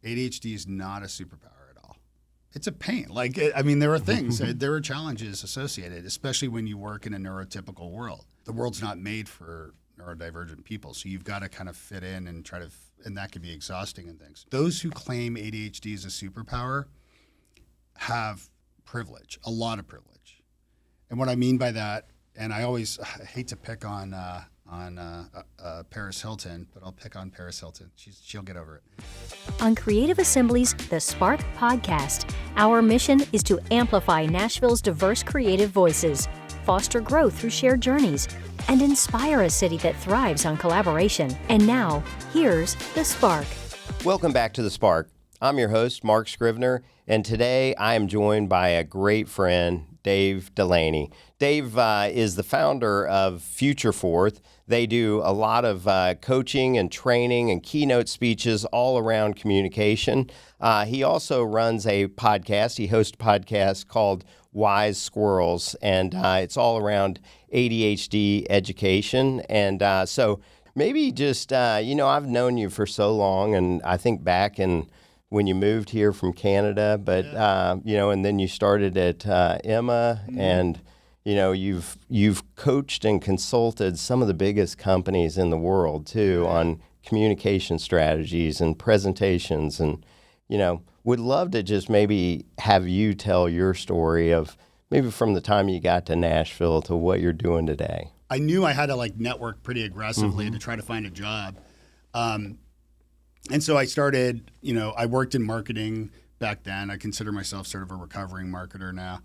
ADHD is not a superpower at all. It's a pain. Like, I mean, there are things, there are challenges associated, especially when you work in a neurotypical world. The world's not made for neurodivergent people, so you've got to kind of fit in and try to, and that can be exhausting and things. Those who claim ADHD is a superpower have privilege, a lot of privilege. And what I mean by that, and I hate to pick on Paris Hilton, but I'll pick on Paris Hilton. She'll get over it. On Creative Assembly's The Spark podcast, our mission is to amplify Nashville's diverse creative voices, foster growth through shared journeys, and inspire a city that thrives on collaboration. And now, here's The Spark. Welcome back to The Spark. I'm your host, Mark Scrivner, and today I am joined by a great friend, Dave Delaney. Dave is the founder of Future Forth. They do a lot of coaching and training and keynote speeches all around communication. He also runs a podcast. He hosts a podcast called Wise Squirrels, and it's all around ADHD education. And so maybe just, I've known you for so long, and I think back when you moved here from Canada, but, and then you started at Emma, and, you've coached and consulted some of the biggest companies in the world, too, on communication strategies and presentations. And, would love to just maybe have you tell your story of maybe from the time you got to Nashville to what you're doing today. I knew I had to network pretty aggressively to try to find a job. And so I started, I worked in marketing back then. I consider myself sort of a recovering marketer now,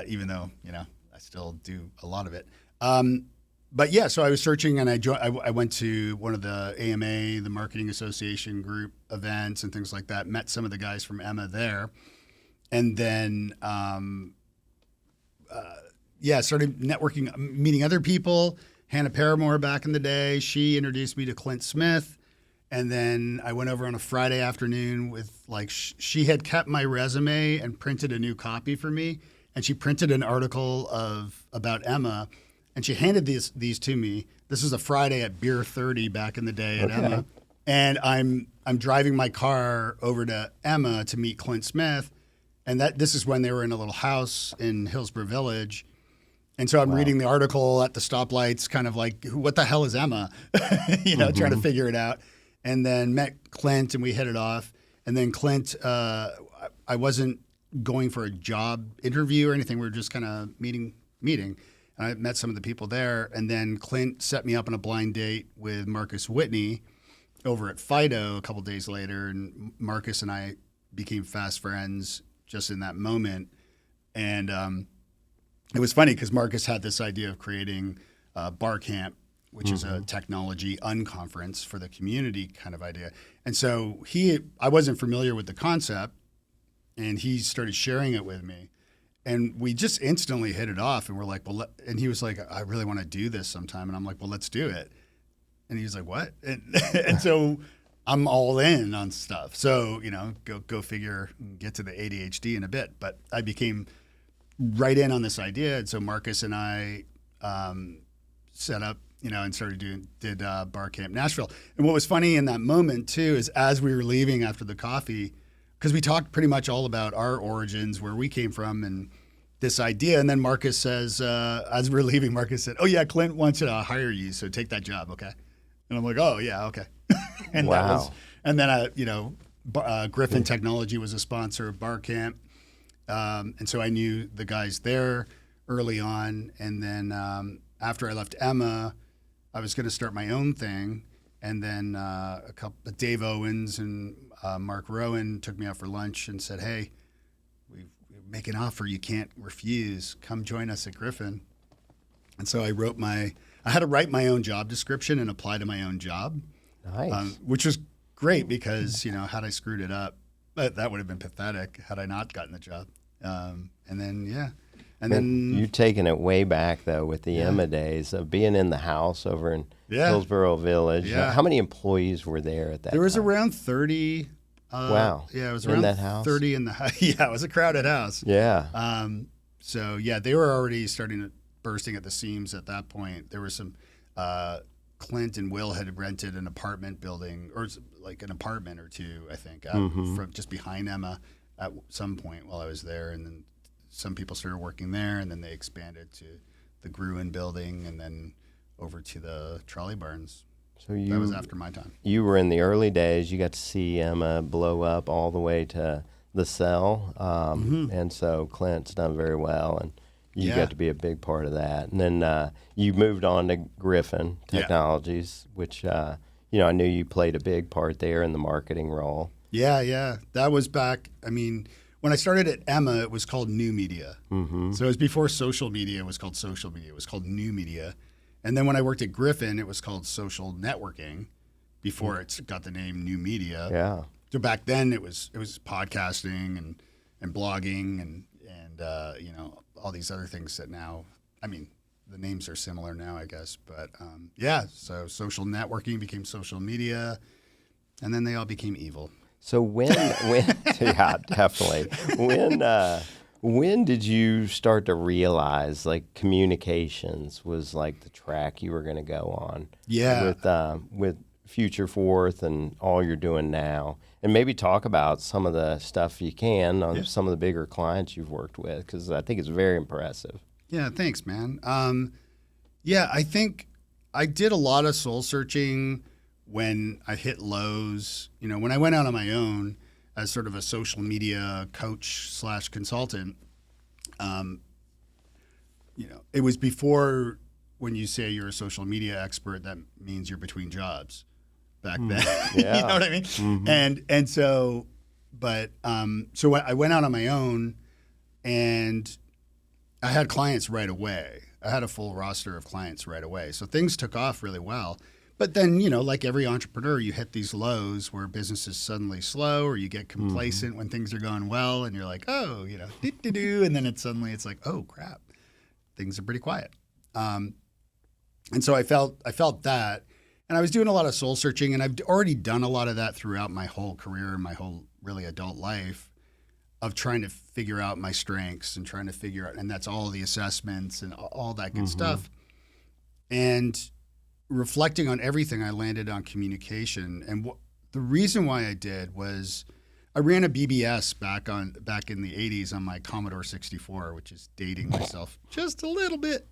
even though, I still do a lot of it. But yeah, so I was searching, and I went to one of the AMA, the Marketing Association group events and things like that, met some of the guys from Emma there. And then, started networking, meeting other people. Hannah Paramore back in the day, she introduced me to Clint Smith. And then I went over on a Friday afternoon with she had kept my resume and printed a new copy for me. And she printed an article about Emma, and she handed these to me. This was a Friday at Beer 30 back in the day at Emma. And I'm driving my car over to Emma to meet Clint Smith. And this is when they were in a little house in Hillsborough Village. And so I'm reading the article at the stoplights, kind of like, what the hell is Emma? Trying to figure it out. And then met Clint, and we hit it off. And then Clint, I wasn't going for a job interview or anything. We were just kind of meeting. And I met some of the people there. And then Clint set me up on a blind date with Marcus Whitney over at Fido a couple days later. And Marcus and I became fast friends just in that moment. And it was funny because Marcus had this idea of creating Bar Camp, which is a technology unconference for the community kind of idea. And so I wasn't familiar with the concept, and he started sharing it with me. And we just instantly hit it off, and we're like, and he was like, I really want to do this sometime. And I'm like, well, let's do it. And he was like, what? And so I'm all in on stuff. So, go figure, get to the ADHD in a bit. But I became right in on this idea. And so Marcus and I set up, and did Bar Camp Nashville. And what was funny in that moment too is as we were leaving after the coffee, because we talked pretty much all about our origins, where we came from, and this idea. And then Marcus says, as we're leaving, Marcus said, "Oh yeah, Clint wants to hire you, so take that job, okay?" And I'm like, "Oh yeah, okay." And wow. Griffin Technology was a sponsor of Bar Camp, and so I knew the guys there early on. And then after I left Emma, I was going to start my own thing, and then Dave Owens and Mark Rowan took me out for lunch and said, "Hey, we make an offer you can't refuse. Come join us at Griffin." And so I had to write my own job description and apply to my own job, nice. Which was great because had I screwed it up, that would have been pathetic had I not gotten the job. And then you've taken it way back though with the Emma days of being in the house over in Hillsborough Village. Yeah. How many employees were there at that time? There was around 30. Wow. Yeah, it was in around that house? 30 in the house. Yeah, it was a crowded house. Yeah. They were already bursting at the seams at that point. There were some Clint and Will had rented an apartment building, or like an apartment or two, I think, from just behind Emma at some point while I was there. And then some people started working there, and then they expanded to the Gruen building and then over to the trolley barns. So that was after my time. You were in the early days. You got to see Emma blow up all the way to the cell. And so Clint's done very well, and you got to be a big part of that. And then you moved on to Griffin Technologies, which, I knew you played a big part there in the marketing role. Yeah. That was back, when I started at Emma, it was called New Media. So it was before social media was called social media. It was called New Media. And then when I worked at Griffin, it was called Social Networking before it got the name New Media. Yeah. So back then it was podcasting and blogging and all these other things that now, the names are similar now, I guess. But so social networking became social media, and then they all became evil. So when yeah, definitely. When did you start to realize like communications was like the track you were going to go on? Yeah. With Future Forth and all you're doing now, and maybe talk about some of the stuff you can on some of the bigger clients you've worked with, because I think it's very impressive. Yeah, thanks, man. I think I did a lot of soul searching when I hit lows. When I went out on my own as sort of a social media coach / consultant, it was before, when you say you're a social media expert, that means you're between jobs back then. Yeah. You know what I mean? And so I went out on my own, and I had clients right away. I had a full roster of clients right away. So things took off really well. But then, like every entrepreneur, you hit these lows where business is suddenly slow, or you get complacent when things are going well, and you're like, oh, and then it's like, oh crap, things are pretty quiet. And so I felt that, and I was doing a lot of soul searching, and I've already done a lot of that throughout my whole career and my whole really adult life, of trying to figure out my strengths and trying to figure out, and that's all the assessments and all that good stuff. And reflecting on everything, I landed on communication. And the reason why I did was I ran a BBS back in the 80s on my Commodore 64, which is dating myself just a little bit.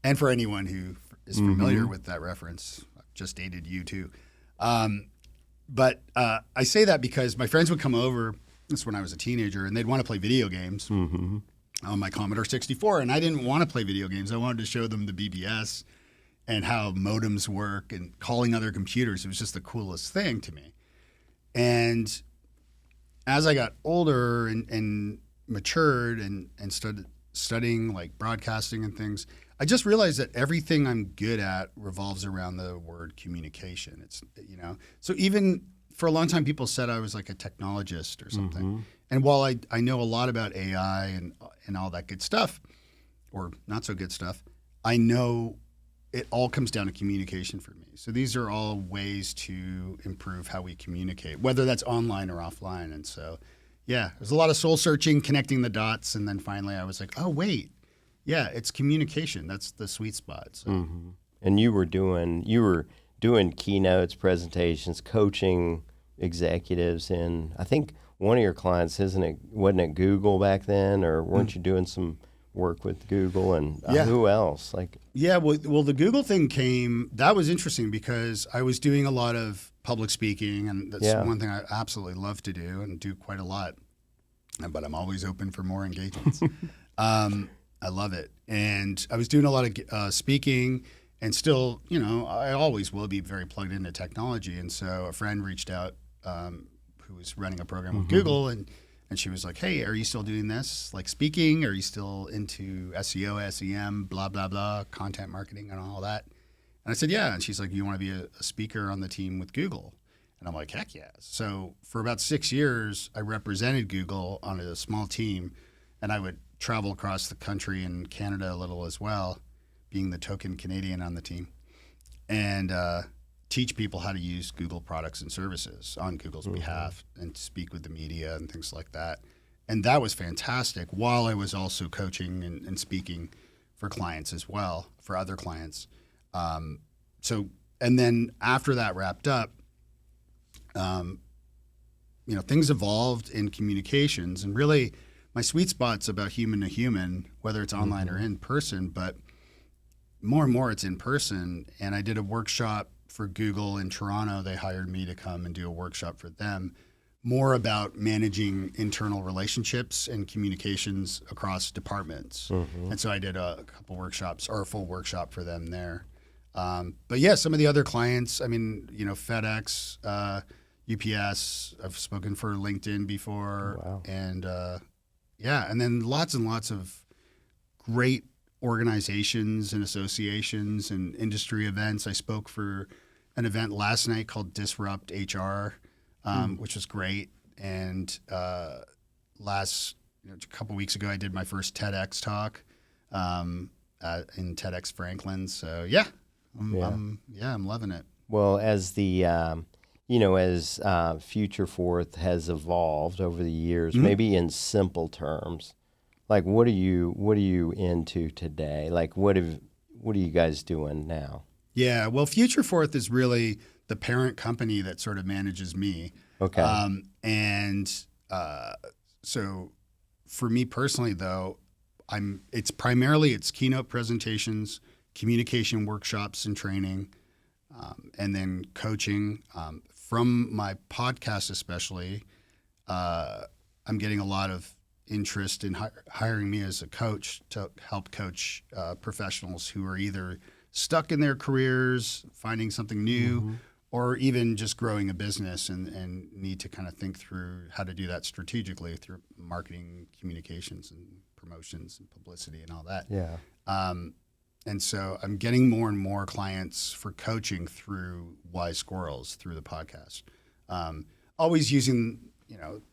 And for anyone who is familiar with that reference, I've just dated you too. But I say that because my friends would come over, this is when I was a teenager, and they'd want to play video games on my Commodore 64. And I didn't want to play video games. I wanted to show them the BBS and how modems work and calling other computers. It was just the coolest thing to me. And as I got older and matured and started studying like broadcasting and things, I just realized that everything I'm good at revolves around the word communication. It's, so even for a long time, people said I was like a technologist or something. And while I know a lot about AI and all that good stuff, or not so good stuff, I know it all comes down to communication for me. So these are all ways to improve how we communicate, whether that's online or offline. And so, there's a lot of soul searching, connecting the dots. And then finally I was like, oh, wait, it's communication. That's the sweet spot. So. And you were doing keynotes, presentations, coaching executives in, I think one of your clients, wasn't it Google back then, or weren't you doing some work with Google, and who else? Well, the Google thing that was interesting because I was doing a lot of public speaking, and that's one thing I absolutely love to do and do quite a lot, but I'm always open for more engagements. I love it. And I was doing a lot of speaking, and still, I always will be very plugged into technology. And so a friend reached out who was running a program with Google, and she was like, hey, are you still doing this, like speaking? Are you still into SEO, SEM, blah, blah, blah, content marketing and all that? And I said, yeah. And she's like, you want to be a speaker on the team with Google? And I'm like, heck yeah. So for about 6 years, I represented Google on a small team, and I would travel across the country and Canada a little as well, being the token Canadian on the team, and teach people how to use Google products and services on Google's behalf, and speak with the media and things like that. And that was fantastic, while I was also coaching and speaking for clients as well, for other clients. So And then after that wrapped up, things evolved in communications, and really my sweet spot's about human to human, whether it's online or in person, but more and more it's in person. And I did a workshop for Google in Toronto. They hired me to come and do a workshop for them, more about managing internal relationships and communications across departments. And so I did a couple workshops, or a full workshop for them there. But yeah, some of the other clients, FedEx, UPS, I've spoken for LinkedIn before. Wow. And and then lots and lots of great organizations and associations and industry events. I spoke for an event last night called Disrupt HR, which was great. And a couple weeks ago, I did my first TEDx talk in TEDx Franklin. So I'm loving it. Well, as the as Future Forth has evolved over the years, maybe in simple terms, like what are you into today? Like what are you guys doing now? Yeah, well, Future Forth is really the parent company that sort of manages me. Okay. So for me personally, though, it's keynote presentations, communication workshops and training, and then coaching. From my podcast especially, I'm getting a lot of interest in hiring me as a coach to help coach professionals who are either stuck in their careers, finding something new, or even just growing a business and need to kind of think through how to do that strategically through marketing, communications, and promotions and publicity and all that. Yeah. And so I'm getting more and more clients for coaching through Wise Squirrels, through the podcast. Always using,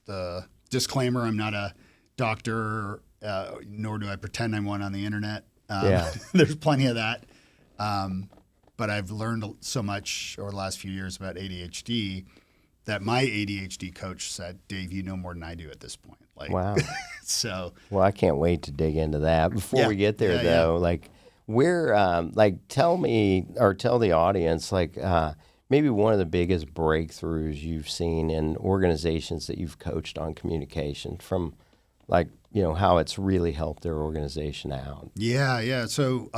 the disclaimer, I'm not a doctor, nor do I pretend I'm one on the internet. There's plenty of that. But I've learned so much over the last few years about ADHD that my ADHD coach said, Dave, you know more than I do at this point. Wow. So. Well, I can't wait to dig into that. Before we get there, though, where, tell me or tell the audience, maybe one of the biggest breakthroughs you've seen in organizations that you've coached on communication from, how it's really helped their organization out. Yeah. So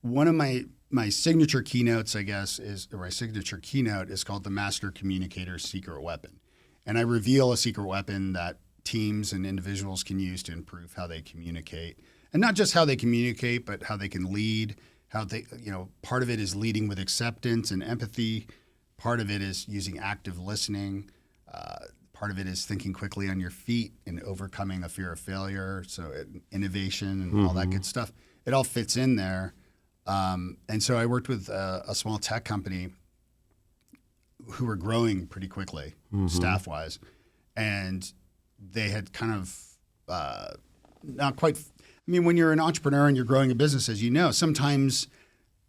one of my signature keynotes, I guess, my signature keynote is called the Master Communicator's Secret Weapon. And I reveal a secret weapon that teams and individuals can use to improve how they communicate. And not just how they communicate, but how they can lead, part of it is leading with acceptance and empathy. Part of it is using active listening. Part of it is thinking quickly on your feet and overcoming a fear of failure. So innovation and all that good stuff. It all fits in there. And so I worked with a small tech company who were growing pretty quickly, staff-wise. And they had kind of not quite – when you're an entrepreneur and you're growing a business, as you know, sometimes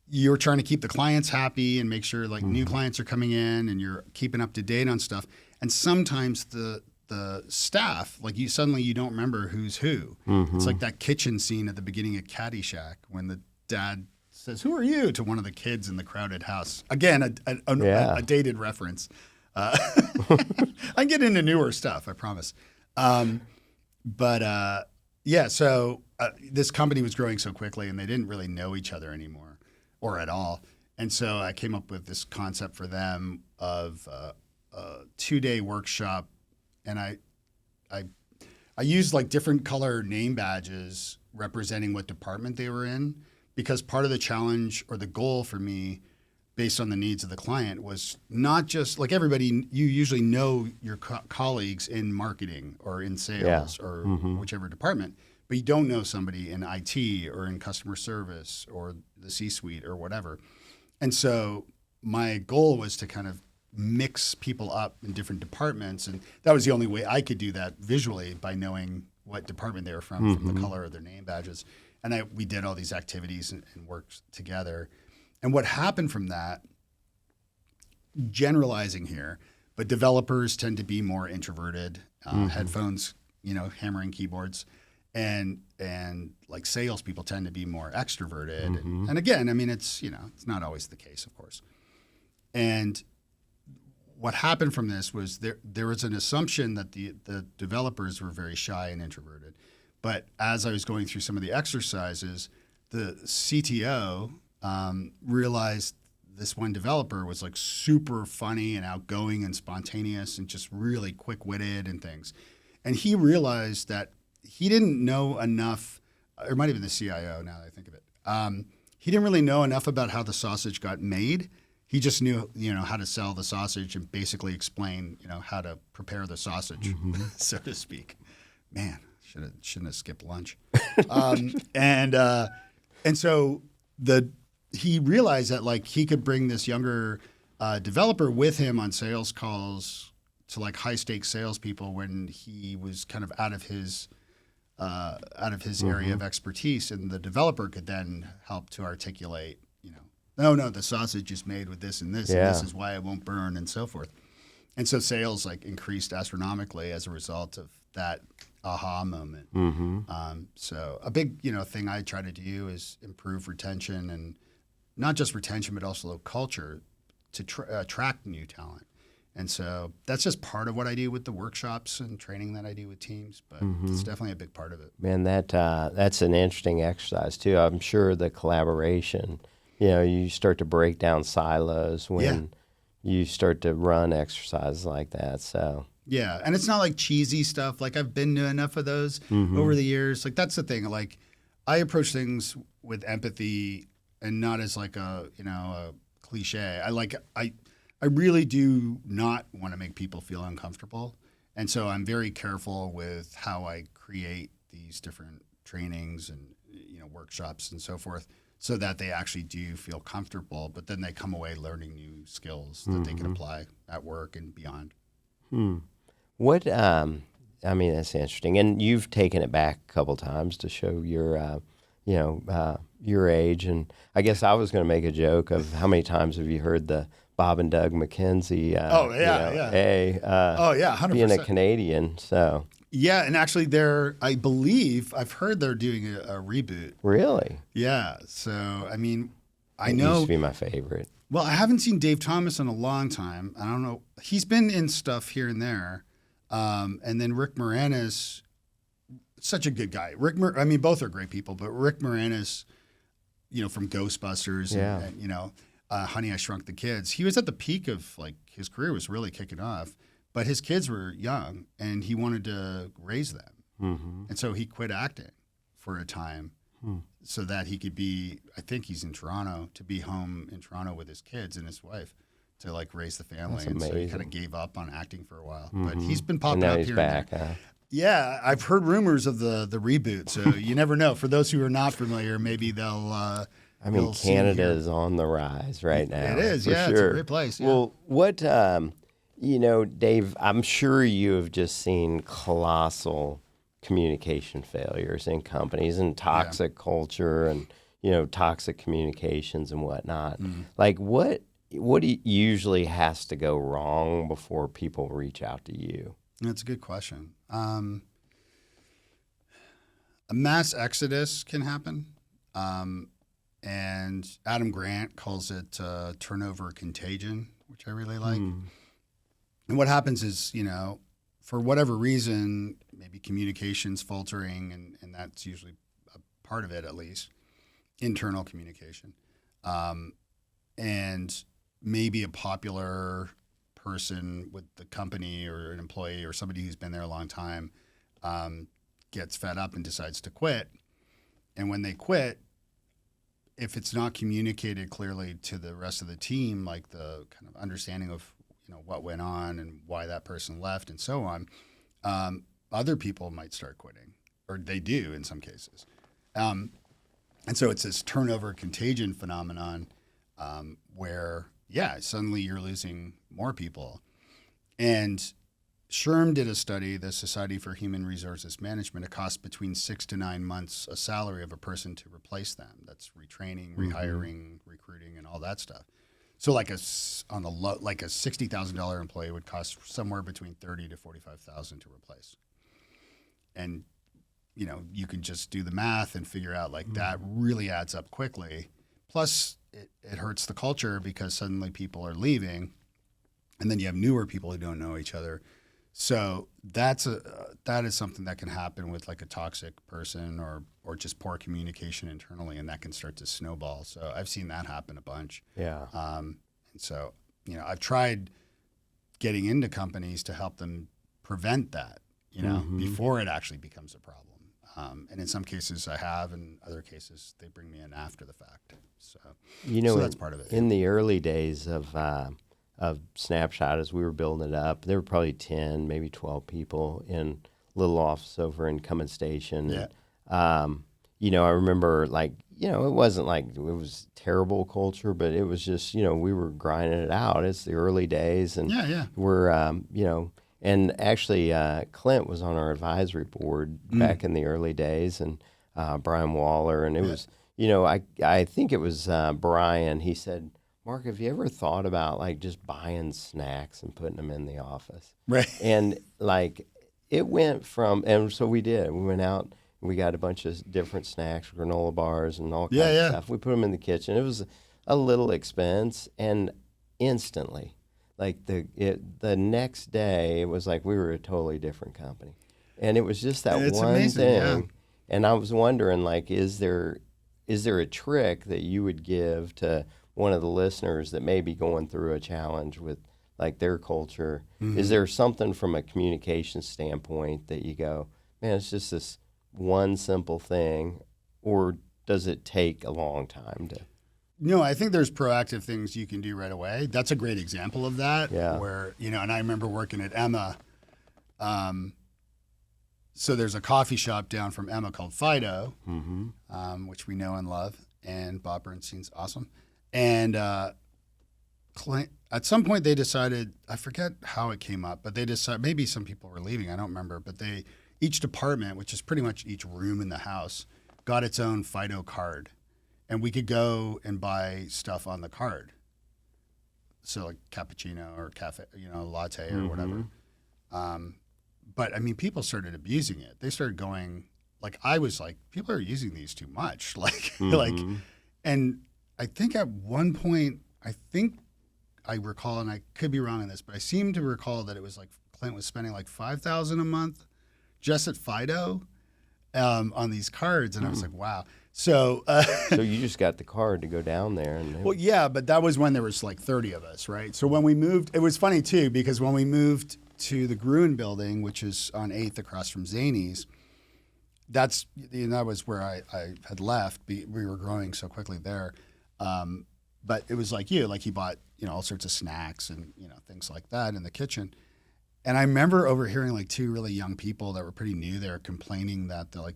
you're trying to keep the clients happy and make sure new clients are coming in and you're keeping up to date on stuff. And sometimes the staff, you don't remember who's who. It's like that kitchen scene at the beginning of Caddyshack when the dad says, "Who are you?" to one of the kids in the crowded house. Again, a dated reference. I get into newer stuff, I promise. So this company was growing so quickly and they didn't really know each other anymore or at all. And so I came up with this concept for them of a 2-day workshop. And I used different color name badges representing what department they were in, because part of the challenge or the goal for me based on the needs of the client was not just everybody, you usually know your colleagues in marketing or in sales or whichever department, but you don't know somebody in IT or in customer service or the C-suite or whatever. And so my goal was to kind of mix people up in different departments. And that was the only way I could do that visually, by knowing what department they were from the color of their name badges. And we did all these activities and worked together. And what happened from that, generalizing here, but developers tend to be more introverted, headphones, hammering keyboards, and salespeople tend to be more extroverted. And again, it's it's not always the case, of course. And what happened from this was there was an assumption that the developers were very shy and introverted. But as I was going through some of the exercises, the CTO realized this one developer was like super funny and outgoing and spontaneous and just really quick-witted and things. And he realized that he didn't know enough, or it might have been the CIO now that I think of it. He didn't really know enough about how the sausage got made. He just knew, how to sell the sausage and basically explain, how to prepare the sausage, so to speak. Man, shouldn't have skipped lunch. And so he realized that like he could bring this younger developer with him on sales calls to like high stakes salespeople when he was kind of out of his area of expertise, and the developer could then help to articulate, no, the sausage is made with this and this, and this is why it won't burn, and so forth. And so sales like increased astronomically as a result of that aha moment. So a big thing I try to do is improve retention, and not just retention but also culture to attract new talent. And so that's just part of what I do with the workshops and training that I do with teams, but it's definitely a big part of it. Man, that's an interesting exercise too. I'm sure the collaboration, you start to break down silos when you start to run exercises like that. So yeah, and it's not like cheesy stuff. Like I've been to enough of those over the years. Like that's the thing. Like I approach things with empathy and not as like a cliche. I really do not want to make people feel uncomfortable. And so I'm very careful with how I create these different trainings and workshops and so forth, so that they actually do feel comfortable, but then they come away learning new skills that they can apply at work and beyond. What that's interesting. And you've taken it back a couple times to show your your age. And I guess I was going to make a joke of how many times have you heard the Bob and Doug McKenzie? 100%. Being a Canadian, so. Yeah, and actually I believe I've heard they're doing a reboot. Really? Yeah. So, I know. It used to be my favorite. Well, I haven't seen Dave Thomas in a long time. I don't know. He's been in stuff here and there. And then Rick Moranis, such a good guy. Both are great people, but Rick Moranis, from Ghostbusters and Honey, I Shrunk the Kids. He was at the peak of like his career was really kicking off. But his kids were young, and he wanted to raise them. And so he quit acting for a time so that he could be, I think he's in Toronto, to be home in Toronto with his kids and his wife to like raise the family. That's and amazing. So he kind of gave up on acting for a while. But he's been popping up he's here back, and there. huh? Yeah, I've heard rumors of the reboot, so you never know. For those who are not familiar, maybe they'll Canada is on the rise right now. It is, for yeah. sure. It's a great place. Yeah. Well, what... Dave, I'm sure you have just seen colossal communication failures in companies and toxic culture and, toxic communications and whatnot. Like what usually has to go wrong before people reach out to you? That's a good question. A mass exodus can happen. And Adam Grant calls it turnover contagion, which I really like. And what happens is, for whatever reason, maybe communication's faltering, and that's usually a part of it, at least, internal communication. And maybe a popular person with the company or an employee or somebody who's been there a long time gets fed up and decides to quit. And when they quit, if it's not communicated clearly to the rest of the team, like the kind of understanding of what went on and why that person left and so on, other people might start quitting, or they do in some cases. And so it's this turnover contagion phenomenon where, suddenly you're losing more people. And SHRM did a study, the Society for Human Resources Management. It costs between 6 to 9 months a salary of a person to replace them. That's retraining, rehiring, recruiting, and all that stuff. So like a $60,000 employee would cost somewhere between $30,000 to $45,000 to replace. And you can just do the math and figure out like that really adds up quickly. Plus, it hurts the culture because suddenly people are leaving, and then you have newer people who don't know each other. So that is something that can happen with like a toxic person or just poor communication internally, and that can start to snowball. So I've seen that happen a bunch. Yeah. And so, I've tried getting into companies to help them prevent that, before it actually becomes a problem. And in some cases I have, in other cases they bring me in after the fact. So, so that's part of it. In the early days of Snapshot, as we were building it up, there were probably 10, maybe 12 people in a little office over in Cummins Station. Yeah. And, I remember it wasn't like it was terrible culture, but it was just, we were grinding it out. It's the early days. And we're, and actually Clint was on our advisory board back in the early days, and Brian Waller. And it was, I think it was Brian. He said, Mark, have you ever thought about just buying snacks and putting them in the office? Right. And it went from, and so we did. We went out, and we got a bunch of different snacks, granola bars and all kinds of stuff. We put them in the kitchen. It was a little expense, and instantly, the next day, it was like we were a totally different company. And it was just that one amazing, thing. yeah. And I was wondering, is there a trick that you would give to one of the listeners that may be going through a challenge with their culture? Mm-hmm. Is there something from a communication standpoint that you go, man, it's just this one simple thing, or does it take a long time to? No, I think there's proactive things you can do right away. That's a great example of that. Yeah. Where, and I remember working at Emma. So there's a coffee shop down from Emma called Fido, which we know and love, and Bob Bernstein's awesome. And at some point they decided, I forget how it came up, but they decided, maybe some people were leaving, I don't remember, but each department, which is pretty much each room in the house, got its own Fido card. And we could go and buy stuff on the card. So like cappuccino or cafe, latte or whatever. But I mean, people started abusing it. They started going, I was like, people are using these too much. And I think at one point, I recall, and I could be wrong on this, but I seem to recall that it was Clint was spending $5,000 a month just at Fido on these cards. And I was like, wow. So so you just got the card to go down there. And well, yeah, but that was when there was 30 of us, right? So when we moved, it was funny too, because when we moved to the Gruen building, which is on 8th across from Zany's, that was where I had left. We were growing so quickly there. But it was he bought, all sorts of snacks and, things like that in the kitchen. And I remember overhearing two really young people that were pretty new there complaining that the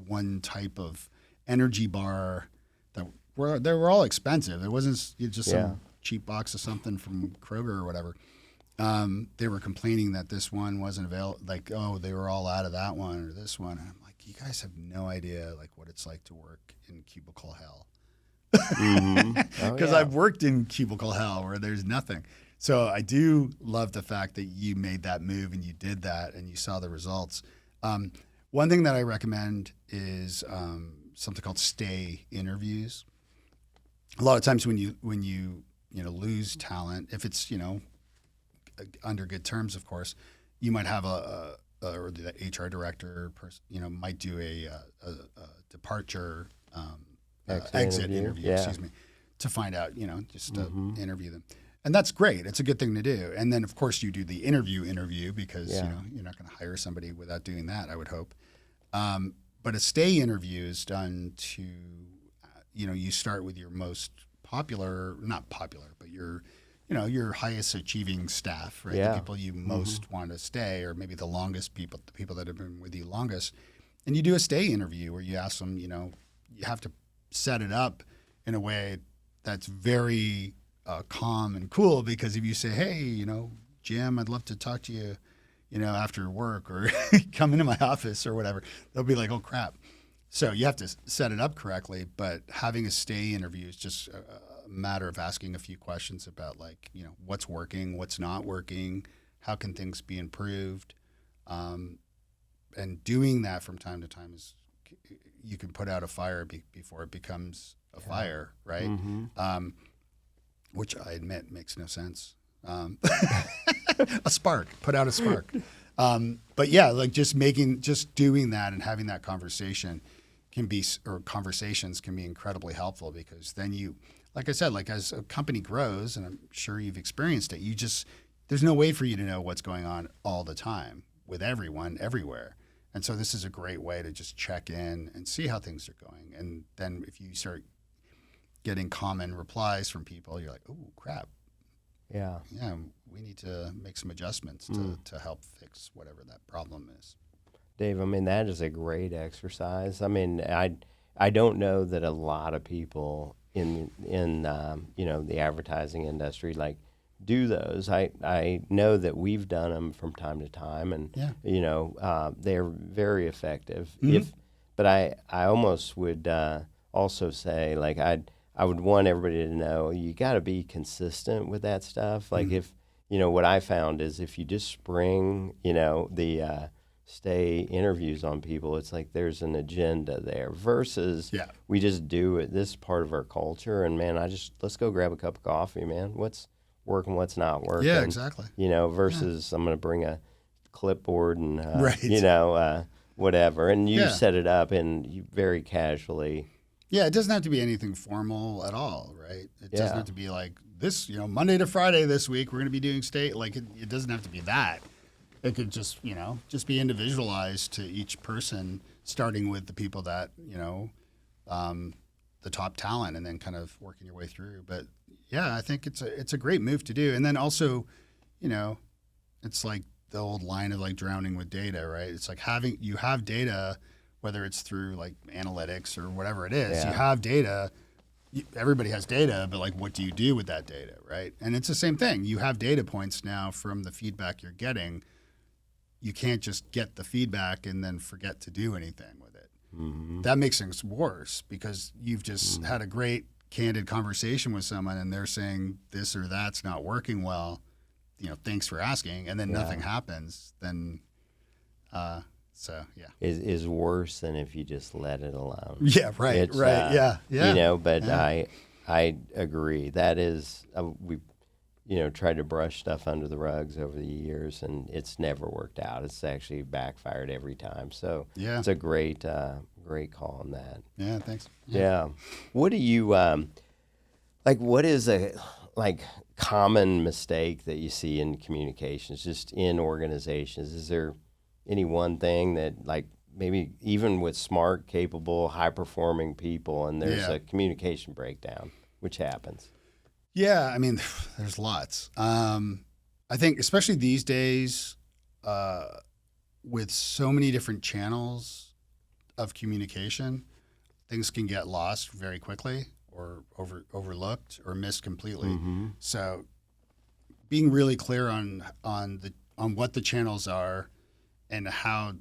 one type of energy bar they were all expensive. It wasn't just some cheap box of something from Kroger or whatever. They were complaining that this one wasn't available. They were all out of that one or this one. And I'm like, you guys have no idea what it's like to work in cubicle hell. Because I've worked in cubicle hell where there's nothing. So I do love the fact that you made that move and you did that and you saw the results. One thing that I recommend is something called stay interviews. A lot of times when you lose talent, if it's under good terms, of course, you might have or the HR director might do a departure exit interview, excuse me, to find out just to interview them. And that's great. It's a good thing to do. And then, of course, you do the interview because you're not going to hire somebody without doing that, I would hope. But a stay interview is done to, you start with your most popular, not popular, but your highest achieving staff, right? Yeah. The people you most want to stay, or maybe the longest people, the people that have been with you longest. And you do a stay interview where you ask them, you have to set it up in a way that's very calm and cool, because if you say, hey, Jim, I'd love to talk to you, after work or come into my office or whatever, they'll be like, oh crap. So you have to set it up correctly, but having a stay interview is just a matter of asking a few questions about what's working, what's not working, how can things be improved. And doing that from time to time is you can put out a fire before it becomes a fire, right? Which I admit makes no sense. A spark, put out a spark. But yeah, like just doing that and having that conversation conversations can be incredibly helpful, because then like I said, like as a company grows, and I'm sure you've experienced it, there's no way for you to know what's going on all the time with everyone, everywhere. And so this is a great way to just check in and see how things are going. And then if you start getting common replies from people, you're like, oh, crap. Yeah, we need to make some adjustments to help fix whatever that problem is. Dave, I mean, that is a great exercise. I mean, I don't know that a lot of people in the advertising industry like do those. I know that we've done them from time to time, and they're very effective. But I almost would also say, like, I would want everybody to know you got to be consistent with that stuff. Like if what I found is if you just spring the stay interviews on people, it's like there's an agenda there versus we just do it. This part of our culture, and man, let's go grab a cup of coffee, man. What's working, what's not working? Yeah, exactly. Versus I'm going to bring a clipboard and whatever, and you set it up and you very casually. Yeah, it doesn't have to be anything formal at all, right? It doesn't have to be like this, Monday to Friday this week we're going to be doing state. Like it doesn't have to be that. It could just be individualized to each person, starting with the people that, the top talent, and then kind of working your way through. But yeah, I think it's a great move to do. And then also, it's like the old line of like drowning with data, right? It's like you have data, whether it's through like analytics or whatever it is, you have data. Everybody has data, but like, what do you do with that data, right? And it's the same thing. You have data points now from the feedback you're getting. You can't just get the feedback and then forget to do anything with it. That makes things worse, because you've just had a great candid conversation with someone and they're saying this or that's not working well. Thanks for asking, and then nothing happens. Then, is worse than if you just let it alone. Yeah, right, it's, yeah. But I agree. That is we. Tried to brush stuff under the rugs over the years, and it's never worked out. It's actually backfired every time. So it's a great call on that. Yeah, thanks. Yeah. What do you what is a common mistake that you see in communications, just in organizations? Is there any one thing that maybe even with smart, capable, high-performing people, and there's a communication breakdown, which happens? Yeah, I mean, there's lots. I think especially these days, with so many different channels of communication, things can get lost very quickly or overlooked or missed completely. So being really clear on what the channels are and how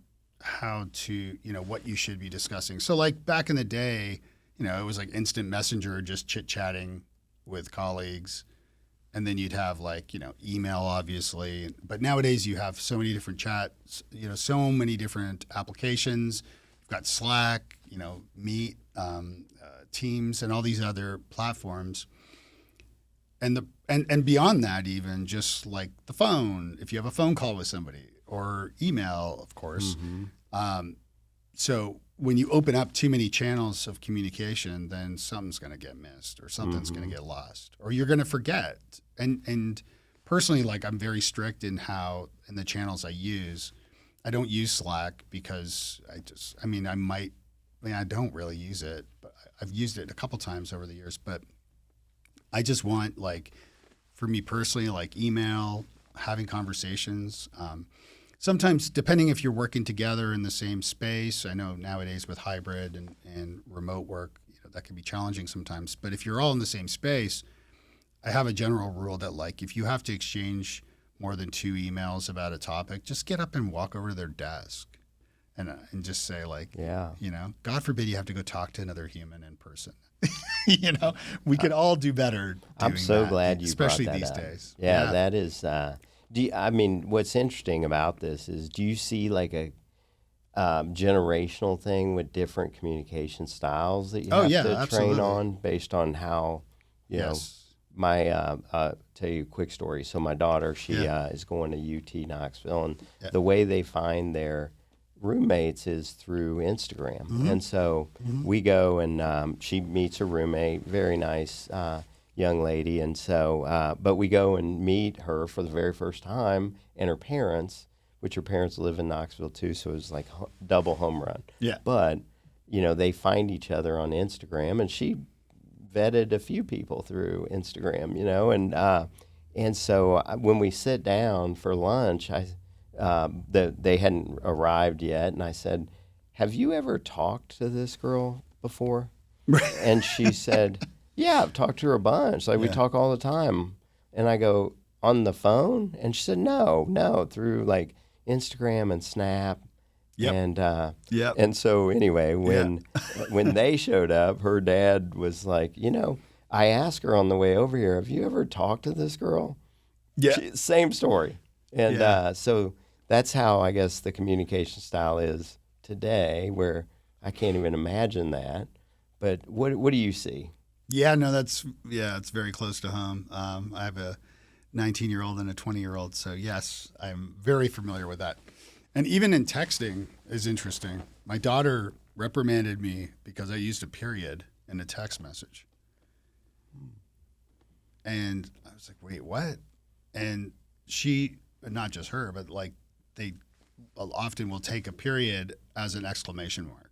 to, what you should be discussing. So like back in the day, it was like instant messenger, just chit-chatting with colleagues, and then you'd have email, obviously. But nowadays you have so many different chats, so many different applications. You've got Slack, Meet, Teams, and all these other platforms. And beyond that, even just like the phone, if you have a phone call with somebody, or email, of course. So when you open up too many channels of communication, then something's going to get missed, or something's going to get lost, or you're going to forget. And personally, I'm very strict in the channels I use. I don't use Slack because I don't really use it, but I've used it a couple times over the years. But I just want, for me personally, email, having conversations. Sometimes, depending if you're working together in the same space, I know nowadays with hybrid and remote work, that can be challenging sometimes. But if you're all in the same space, I have a general rule that if you have to exchange more than 2 emails about a topic, just get up and walk over to their desk and just say God forbid you have to go talk to another human in person. We could all do better. I'm so glad you especially brought that these up. days. Yeah, that is. What's interesting about this is, do you see generational thing with different communication styles that you Oh, have yeah, to absolutely. train on based on how, you know, my, tell you a quick story. So my daughter, she is going to UT Knoxville, and the way they find their roommates is through Instagram. And so we go and she meets her roommate, very nice young lady. And so, but we go and meet her for the very first time and her parents, which her parents live in Knoxville too. So it was like double home run. Yeah. But, you know, they find each other on Instagram, and she vetted a few people through Instagram, you know, and so when we sit down for lunch, they hadn't arrived yet, and I said, "Have you ever talked to this girl before?" And she said, "Yeah, I've talked to her a bunch. Like we talk all the time." And I go, "On the phone?" And she said, "No, through like Instagram and Snap." And and so anyway, when they showed up, her dad was like, "You know, I asked her on the way over here, have you ever talked to this girl?" Same story. And so that's how I guess the communication style is today, where I can't even imagine that. But what do you see? Yeah, no, it's very close to home. I have a 19-year-old and a 20-year-old, so yes, I'm very familiar with that. And even in texting is interesting. My daughter reprimanded me because I used a period in a text message. And I was like, wait, what? And she, not just her, but like they often will take a period as an exclamation mark.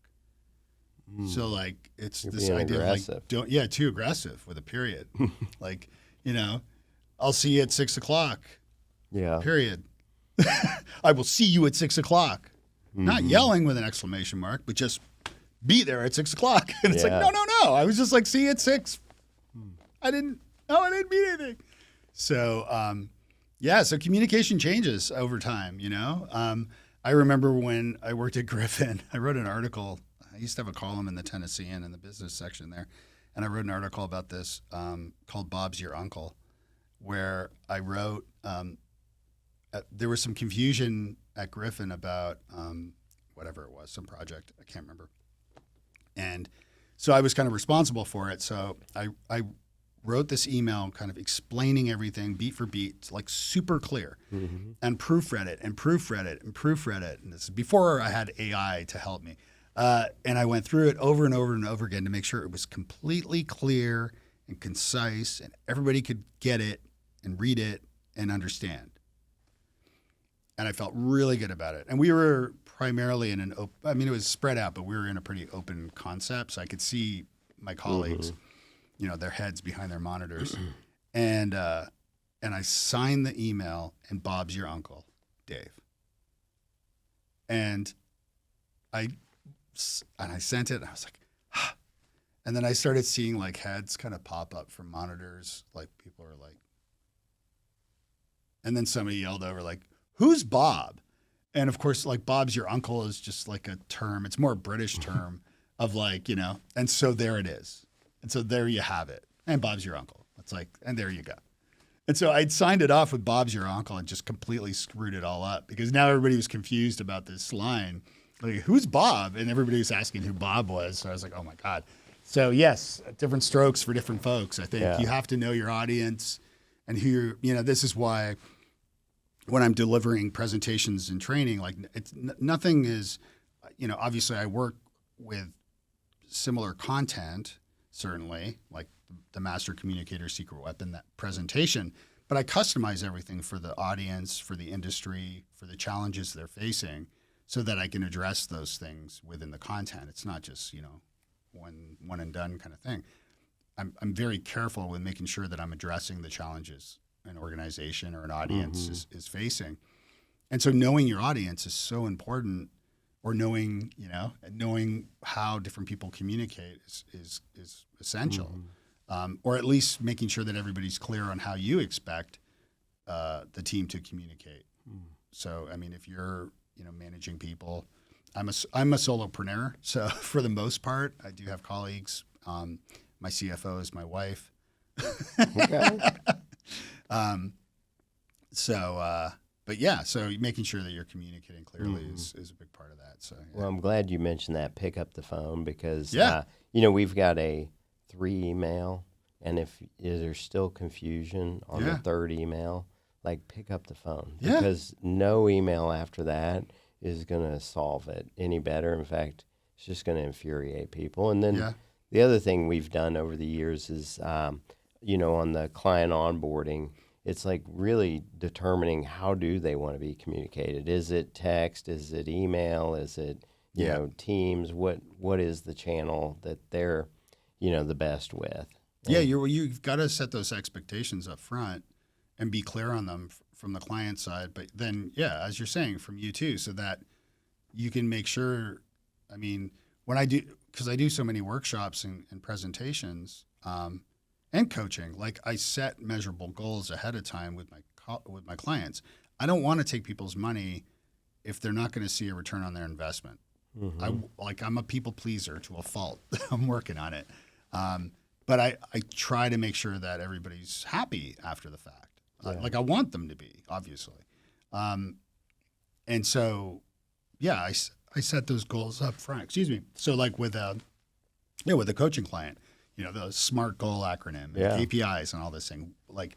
So like it's You're this being idea aggressive. of like, too aggressive with a period. Like, you know, I'll see you at 6 o'clock. Yeah. Period. I will see you at 6 o'clock. Not yelling with an exclamation mark, but just be there at 6 o'clock. And it's like, no. I was just like, see you at 6. I didn't mean anything. So, so communication changes over time, you know? I remember when I worked at Griffin, I wrote an article. I used to have a column in the Tennessean in the business section there. And I wrote an article about this called Bob's Your Uncle, where I wrote, there was some confusion at Griffin about whatever it was, some project. I can't remember. And so I was kind of responsible for it. So I wrote this email kind of explaining everything beat for beat, like super clear, and proofread it. And this is before I had AI to help me. And I went through it over and over and over again to make sure it was completely clear and concise and everybody could get it and read it and understand. And I felt really good about it. And we were primarily in it was spread out, but we were in a pretty open concept. So I could see my colleagues, you know, their heads behind their monitors. And I signed the email, and Bob's your uncle, Dave. And I sent it, and I was like, ah. And then I started seeing like heads kind of pop up from monitors. Like people are like, and then somebody yelled over like, "Who's Bob?" And of course, like Bob's your uncle is just like a term. It's more a British term of like, you know, and so there it is. And so there you have it. And Bob's your uncle. It's like, and there you go. And so I'd signed it off with Bob's your uncle and just completely screwed it all up because now everybody was confused about this line. Like, who's Bob? And everybody was asking who Bob was. So I was like, oh my God. So yes, different strokes for different folks. I think you have to know your audience and who you're, you know, this is why when I'm delivering presentations and training, like it's nothing is, you know, obviously I work with similar content, certainly, like the Master Communicator Secret Weapon, that presentation, but I customize everything for the audience, for the industry, for the challenges they're facing so that I can address those things within the content. It's not just, you know, one and done kind of thing. I'm very careful with making sure that I'm addressing the challenges an organization or an audience is facing. And so knowing your audience is so important, or knowing how different people communicate is essential. Or at least making sure that everybody's clear on how you expect the team to communicate. So, I mean, if you're, you know, managing people, I'm a solopreneur. So for the most part, I do have colleagues. My CFO is my wife. Okay. But yeah, so making sure that you're communicating clearly is a big part of that. So yeah. Well, I'm glad you mentioned that. Pick up the phone because, Yeah. we've got a 3 email, and if there's still confusion on the third email, like pick up the phone because no email after that is going to solve it any better. In fact, it's just going to infuriate people. And then the other thing we've done over the years is, on the client onboarding, it's like really determining how do they want to be communicated. Is it text? Is it email? Is it, Teams? What is the channel that they're, the best with? Yeah, you've got to set those expectations up front and be clear on them from the client side. But then, as you're saying, from you too, so that you can make sure, when I do, because I do so many workshops and presentations and coaching, like I set measurable goals ahead of time with my clients. I don't want to take people's money if they're not going to see a return on their investment. I'm a people pleaser to a fault. I'm working on it. But I try to make sure that everybody's happy after the fact. Like I want them to be, obviously. And so, I set those goals up front. Excuse me. So like with a coaching client, the SMART goal acronym, and KPIs and all this thing, like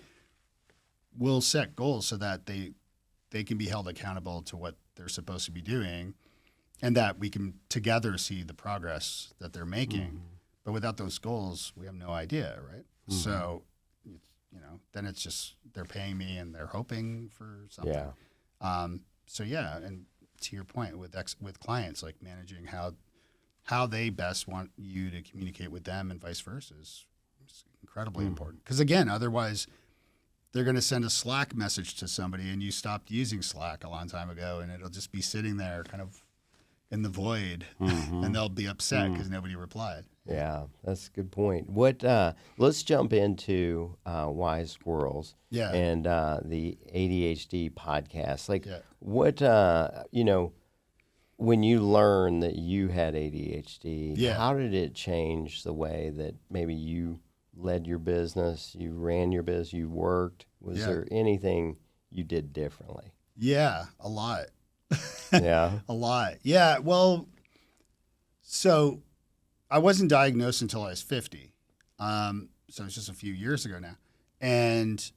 we'll set goals so that they can be held accountable to what they're supposed to be doing and that we can together see the progress that they're making. But without those goals, we have no idea, right? So, then it's just they're paying me and they're hoping for something. And to your point with clients, like managing how they best want you to communicate with them and vice versa is incredibly important. Because again, otherwise they're going to send a Slack message to somebody and you stopped using Slack a long time ago and it'll just be sitting there kind of in the void and they'll be upset because nobody replied. Yeah, that's a good point. Let's jump into Wise Squirrels and the ADHD podcast. What, when you learned that you had ADHD, how did it change the way that maybe you led your business, you ran your business, you worked? Was there anything you did differently? Yeah, a lot. Yeah. A lot. Yeah, well, so I wasn't diagnosed until I was 50. So it's just a few years ago now. And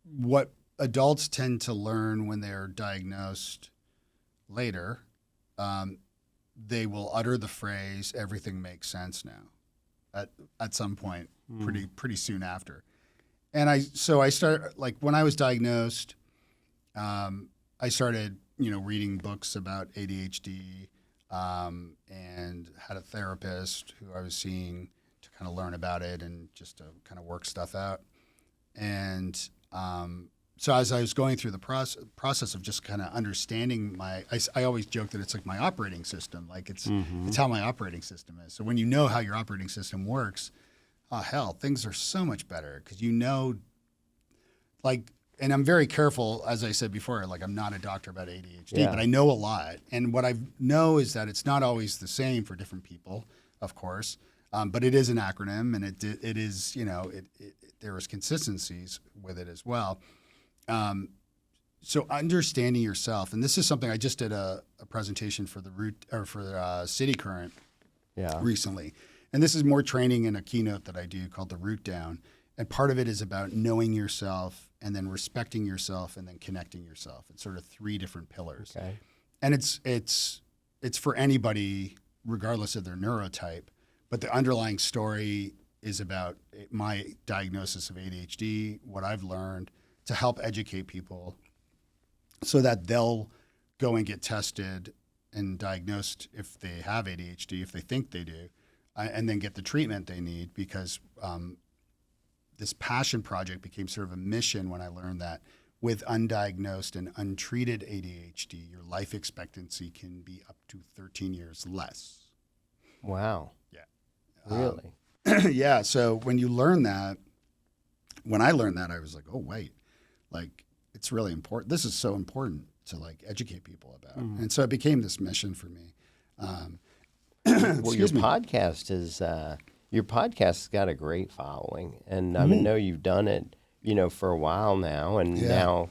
what adults tend to learn when they're diagnosed later, they will utter the phrase, everything makes sense now, at some point, pretty soon after. And I started, like when I was diagnosed, I started, reading books about ADHD, and had a therapist who I was seeing to kind of learn about it and just to kind of work stuff out. And so as I was going through the process of just kind of understanding I always joke that it's like my operating system, like it's how my operating system is. So when you know how your operating system works, things are so much better because and I'm very careful, as I said before, like I'm not a doctor about ADHD, but I know a lot. And what I know is that it's not always the same for different people, of course, but it is an acronym and it is, there is consistencies with it as well. So understanding yourself, and this is something I just did a presentation for City Current recently. And this is more training in a keynote that I do called the Root Down. And part of it is about knowing yourself and then respecting yourself and then connecting yourself. It's sort of 3 different pillars. Okay. And it's for anybody, regardless of their neurotype. But the underlying story is about my diagnosis of ADHD, what I've learned to help educate people so that they'll go and get tested and diagnosed if they have ADHD, if they think they do, and then get the treatment they need because this passion project became sort of a mission when I learned that with undiagnosed and untreated ADHD, your life expectancy can be up to 13 years less. Wow. Yeah. Really? Yeah. So when I learned that, I was like, oh, wait, like it's really important. This is so important to like educate people about. And so it became this mission for me. Well, your podcast has got a great following, and I know you've done it. for a while now, and now,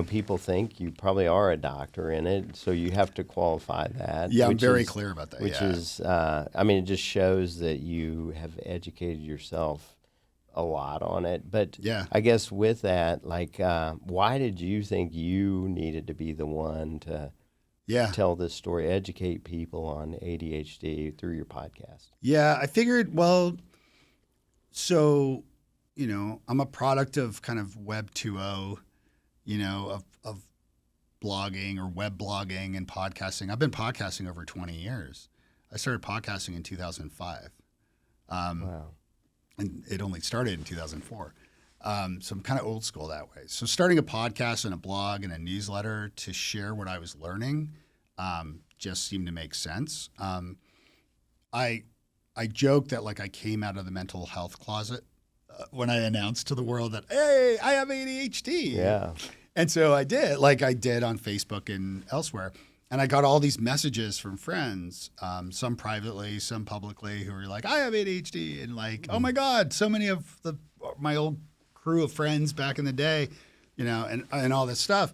people think you probably are a doctor in it, so you have to qualify that. Yeah, I'm very clear about that. Which is, it just shows that you have educated yourself a lot on it. But I guess with that, why did you think you needed to be the one to tell this story, educate people on ADHD through your podcast? Yeah, I figured, so, I'm a product of kind of Web 2.0, of blogging or web blogging and podcasting. I've been podcasting over 20 years. I started podcasting in 2005. Wow. And it only started in 2004. So I'm kind of old school that way. So starting a podcast and a blog and a newsletter to share what I was learning just seemed to make sense. I joke that I came out of the mental health closet when I announced to the world that, hey, I have ADHD. Yeah. And so I did, like I did on Facebook and elsewhere. And I got all these messages from friends, some privately, some publicly, who were like, I have ADHD. And oh my God, so many of my old crew of friends back in the day, and all this stuff.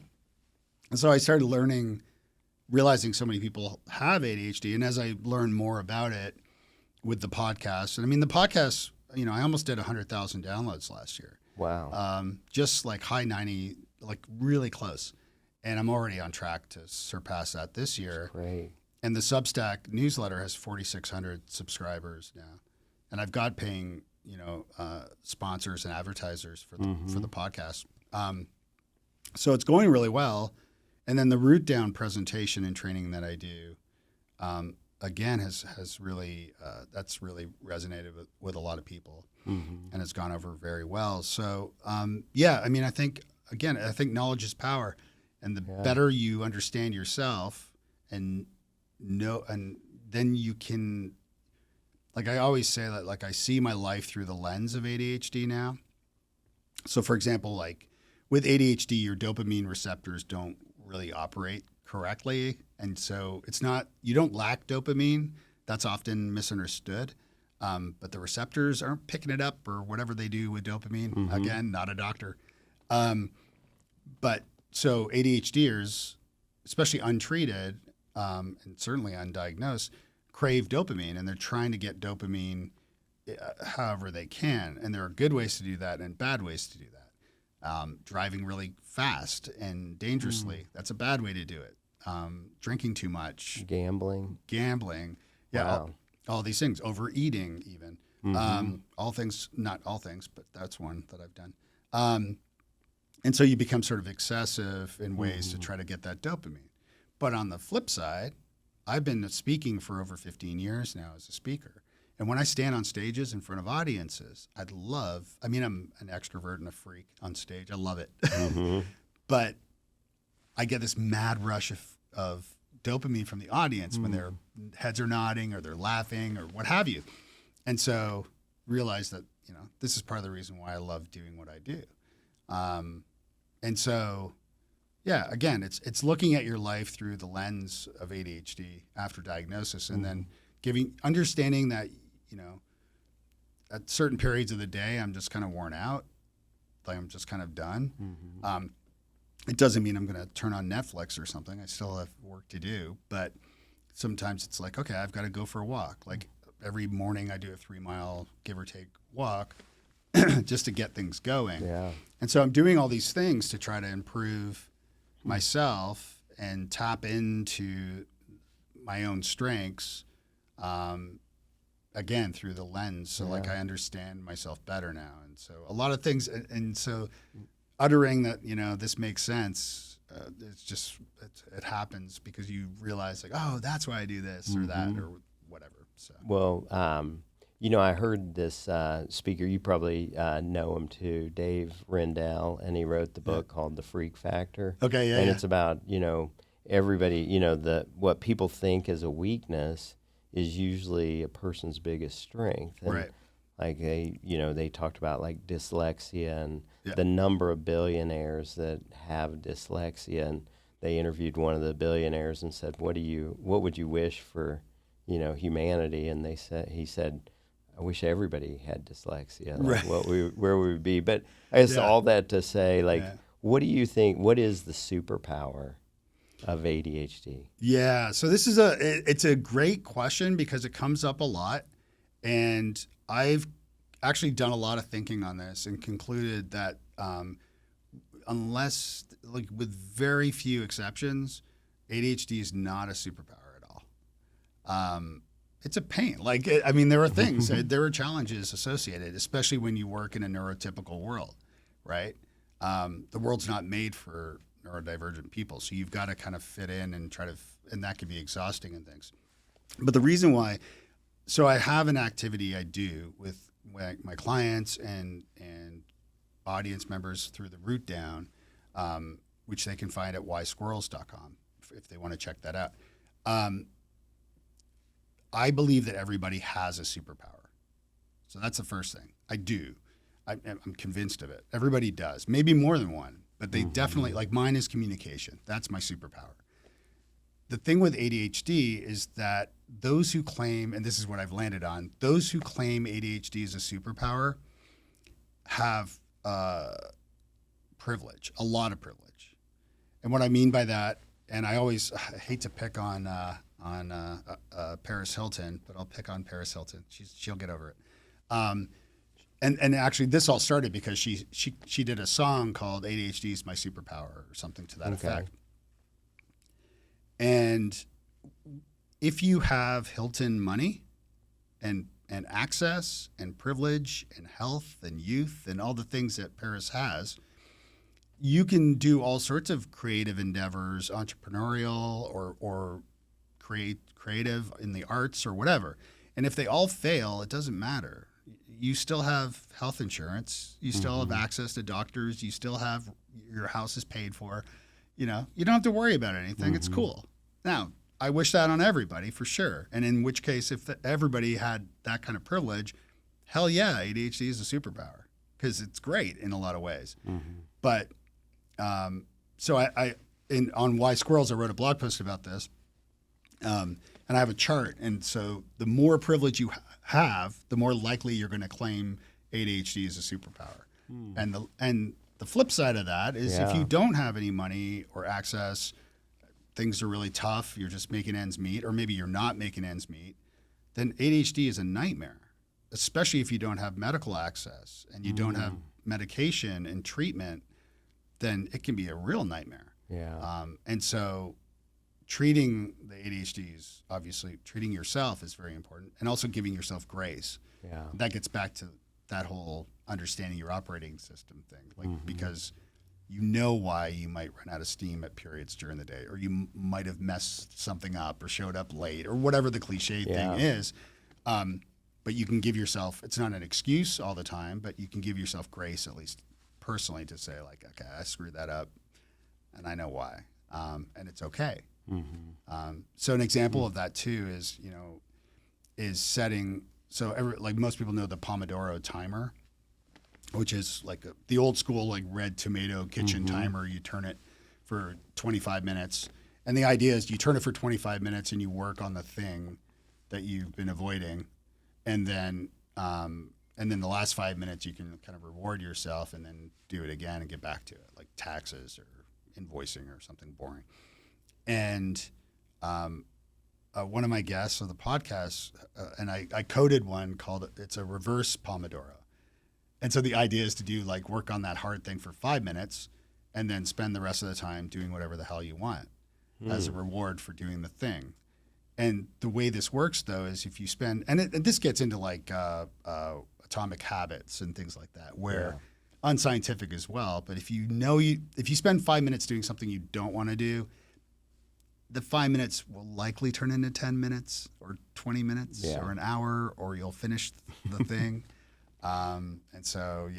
And so I started realizing so many people have ADHD. And as I learned more about it with the podcast, and the podcast, I almost did 100,000 downloads last year. Wow. Just high 90, really close. And I'm already on track to surpass that this year. Great. And the Substack newsletter has 4,600 subscribers now. And I've got paying, sponsors and advertisers for the podcast. So it's going really well. And then the root down presentation and training that I do, again, has really that's really resonated with a lot of people, and it's gone over very well. So I think knowledge is power. And the better you understand yourself and then you can, I always say that, I see my life through the lens of ADHD now. So for example, with ADHD, your dopamine receptors don't really operate correctly. And so you don't lack dopamine. That's often misunderstood. But the receptors aren't picking it up or whatever they do with dopamine. Again, not a doctor. So ADHDers, especially untreated and certainly undiagnosed, crave dopamine, and they're trying to get dopamine however they can. And there are good ways to do that and bad ways to do that. Driving really fast and dangerously, that's a bad way to do it. Drinking too much. Gambling. Yeah, wow. all these things. Overeating even. All things, not all things, but that's one that I've done. And so you become sort of excessive in ways to try to get that dopamine. But on the flip side, I've been speaking for over 15 years now as a speaker. And when I stand on stages in front of audiences, I'm an extrovert and a freak on stage. I love it. But I get this mad rush of dopamine from the audience when their heads are nodding or they're laughing or what have you. And so realize that, this is part of the reason why I love doing what I do. And so, again, it's looking at your life through the lens of ADHD after diagnosis, and then understanding that, at certain periods of the day, I'm just kind of worn out, I'm just kind of done. It doesn't mean I'm going to turn on Netflix or something. I still have work to do, but sometimes it's okay, I've got to go for a walk. Every morning I do a 3-mile, give or take, walk just to get things going. Yeah. And so I'm doing all these things to try to improve myself and tap into my own strengths, again, through the lens. So I understand myself better now. And so a lot of things, and so uttering that, this makes sense, it happens because you realize oh, that's why I do this or that or whatever. So. Well, I heard this speaker, you probably know him too, Dave Rendell, and he wrote the book called The Freak Factor. Okay, yeah. And it's about, everybody, what people think is a weakness is usually a person's biggest strength. And right. They talked about dyslexia and the number of billionaires that have dyslexia. And they interviewed one of the billionaires and said, what would you wish for, humanity? And he said, I wish everybody had dyslexia, Right. where we would be. But I guess all that to say, like, what do you think? What is the superpower of ADHD? Yeah. So this is it's a great question because it comes up a lot, and I've actually done a lot of thinking on this and concluded that unless, like, with very few exceptions, ADHD is not a superpower at all. It's a pain. Like, I mean, there are things, there are challenges associated, especially when you work in a neurotypical world, right? The world's not made for neurodivergent people, so you've got to kind of fit in and try to, and that can be exhausting and things. But the reason why, so I have an activity I do with my clients and audience members through the Root Down, which they can find at whysquirrels.com if they want to check that out. I believe that everybody has a superpower. So that's the first thing. I do. I'm convinced of it. Everybody does. Maybe more than one, but they definitely, like, mine is communication. That's my superpower. The thing with ADHD is that those who claim, and this is what I've landed on, those who claim ADHD is a superpower have privilege, a lot of privilege. And what I mean by that, and I hate to pick on Paris Hilton, but I'll pick on Paris Hilton. She'll get over it. And actually, this all started because she did a song called "ADHD is My Superpower" or something to that effect. And if you have Hilton money and access and privilege and health and youth and all the things that Paris has, you can do all sorts of creative endeavors, entrepreneurial or creative in the arts or whatever. And if they all fail, it doesn't matter. You still have health insurance. You still have access to doctors. You still have, your house is paid for. You know, you don't have to worry about anything. It's cool. Now, I wish that on everybody for sure. And in which case, if everybody had that kind of privilege, hell yeah, ADHD is a superpower because it's great in a lot of ways. But so on Why Squirrels, I wrote a blog post about this. And I have a chart. And so the more privilege you have, the more likely you're going to claim ADHD is a superpower. And the flip side of that is if you don't have any money or access, things are really tough, you're just making ends meet, or maybe you're not making ends meet, then ADHD is a nightmare, especially if you don't have medical access and you don't have medication and treatment, then it can be a real nightmare. And so treating the ADHD is obviously, treating yourself is very important, and also giving yourself grace. That gets back to that whole understanding your operating system thing, like because you know why you might run out of steam at periods during the day, or you might have messed something up or showed up late or whatever the cliche thing is. But you can give yourself, it's not an excuse all the time, but you can give yourself grace, at least personally, to say like, okay, I screwed that up and I know why. And it's okay. So an example of that too is setting, like most people know the Pomodoro timer, which is like the old school, like red tomato kitchen timer. You turn it for 25 minutes. And the idea is you turn it for 25 minutes and you work on the thing that you've been avoiding. And then the last 5 minutes you can kind of reward yourself and then do it again and get back to it, like taxes or invoicing or something boring. And one of my guests on the podcast, and I coded one called, it's a reverse Pomodoro. And so the idea is to do like work on that hard thing for 5 minutes and then spend the rest of the time doing whatever the hell you want as a reward for doing the thing. And the way this works though is if you spend, and this gets into like atomic habits and things like that, where unscientific as well. But if you spend 5 minutes doing something you don't want to do, the 5 minutes will likely turn into 10 minutes or 20 minutes or an hour, or you'll finish the thing. And so,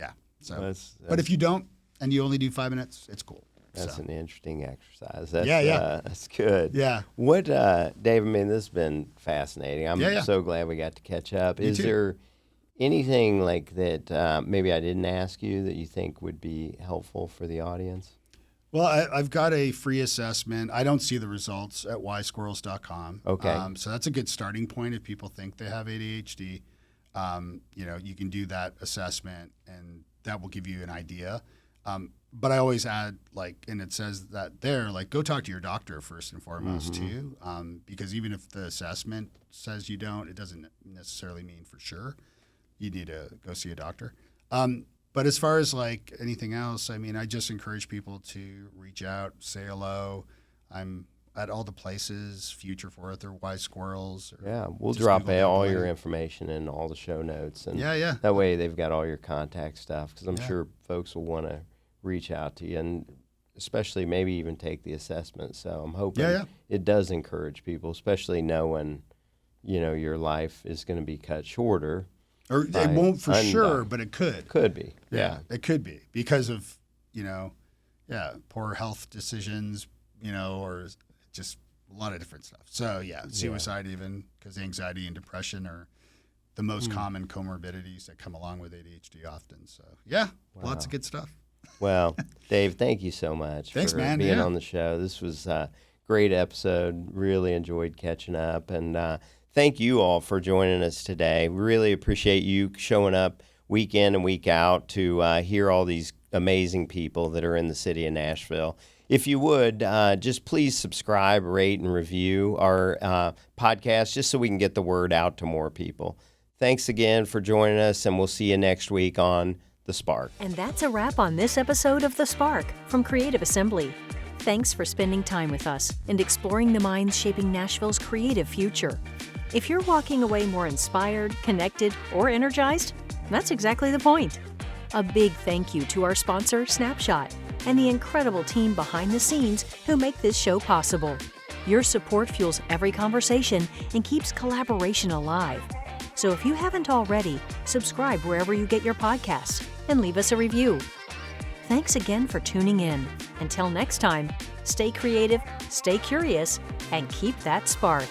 but if you don't, and you only do 5 minutes, it's cool. That's an interesting exercise. That's, that's good. What, Dave, I mean, this has been fascinating. I'm so glad we got to catch up. Is there anything like that maybe I didn't ask you that you think would be helpful for the audience? Well, I've got a free assessment. I don't see the results at whysquirrels.com. Okay. So that's a good starting point if people think they have ADHD. You can do that assessment, and that will give you an idea. But I always add, and it says that there, go talk to your doctor first and foremost too, because even if the assessment says you don't, it doesn't necessarily mean for sure. You need to go see a doctor. But as far as anything else, I just encourage people to reach out, say hello. I'm at all the places, Future Fourth or Wise Squirrels. We'll drop all your information in all the show notes. And that way they've got all your contact stuff, because I'm sure folks will want to reach out to you, and especially maybe even take the assessment. So I'm hoping it does encourage people, especially knowing, your life is going to be cut shorter. Or it won't for sure, but it could. Could be. Yeah, it could be because of, poor health decisions, or just a lot of different stuff. So, suicide even, because anxiety and depression are the most common comorbidities that come along with ADHD often. So, lots of good stuff. Well, Dave, thank you so much for being on the show. This was a great episode. Really enjoyed catching up. And thank you all for joining us today. We really appreciate you showing up week in and week out to hear all these amazing people that are in the city of Nashville. If you would, just please subscribe, rate, and review our podcast, just so we can get the word out to more people. Thanks again for joining us, and we'll see you next week on The Spark. And that's a wrap on this episode of The Spark from Creative Assembly. Thanks for spending time with us and exploring the minds shaping Nashville's creative future. If you're walking away more inspired, connected, or energized, that's exactly the point. A big thank you to our sponsor, Snapshot, and the incredible team behind the scenes who make this show possible. Your support fuels every conversation and keeps collaboration alive. So if you haven't already, subscribe wherever you get your podcasts and leave us a review. Thanks again for tuning in. Until next time, stay creative, stay curious, and keep that spark.